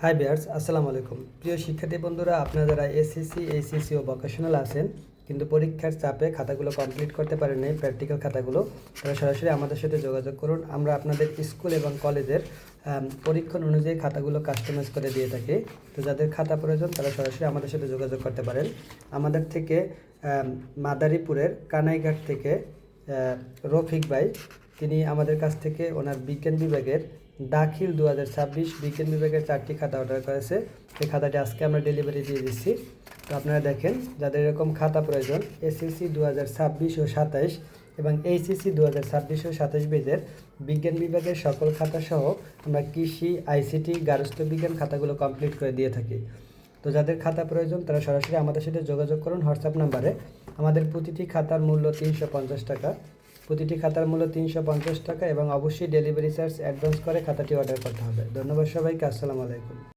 High বিয়ার্স, আসসালামু আলাইকুম। প্রিয় শিক্ষার্থী বন্ধুরা, আপনারা যারা এসএসসি, এইচএসসি ও ভোকেশনাল আছেন কিন্তু পরীক্ষার চাপে খাতাগুলো কমপ্লিট করতে পারেন নাই, প্র্যাকটিক্যাল খাতাগুলো, তারা সরাসরি আমাদের সাথে যোগাযোগ করুন। আমরা আপনাদের স্কুল এবং কলেজের পরীক্ষণ অনুযায়ী খাতাগুলো কাস্টমাইজ করে দিয়ে থাকি। তো যাদের খাতা প্রয়োজন তারা সরাসরি আমাদের সাথে যোগাযোগ করতে পারেন। আমাদের থেকে মাদারীপুরের কানাইঘাট থেকে রফিক ভাই, তিনি আমাদের কাছ থেকে ওনার বিজ্ঞান বিভাগের দাখিল 2026 বিজ্ঞান বিভাগের 4টি খাতা অর্ডার করেছে। এই খাতাটি আজকে আমরা ডেলিভারি দিয়ে দিচ্ছি। তো আপনারা দেখেন, যাদের এরকম খাতা প্রয়োজন এসএসসি 2026 ও 27 এবং এইচএসসি 2026 ও 27 বেজের বিজ্ঞান বিভাগের সকল খাতা সহ আমরা কৃষি, আইসিটি, গার্হস্থ্য বিজ্ঞান খাতাগুলো কমপ্লিট করে দিয়ে থাকি। তো যাদের খাতা প্রয়োজন তারা সরাসরি আমাদের সাথে যোগাযোগ করুন হোয়াটসঅ্যাপ নাম্বারে। আমাদের প্রতিটি খাতার মূল্য 350 টাকা। প্রতিটি খাতার মূল্য 350 টাকা এবং অবশ্যই ডেলিভারি চার্জ অ্যাডভান্স করে খাতাটি অর্ডার করতে হবে। ধন্যবাদ সবাইকে। আসসালামু আলাইকুম।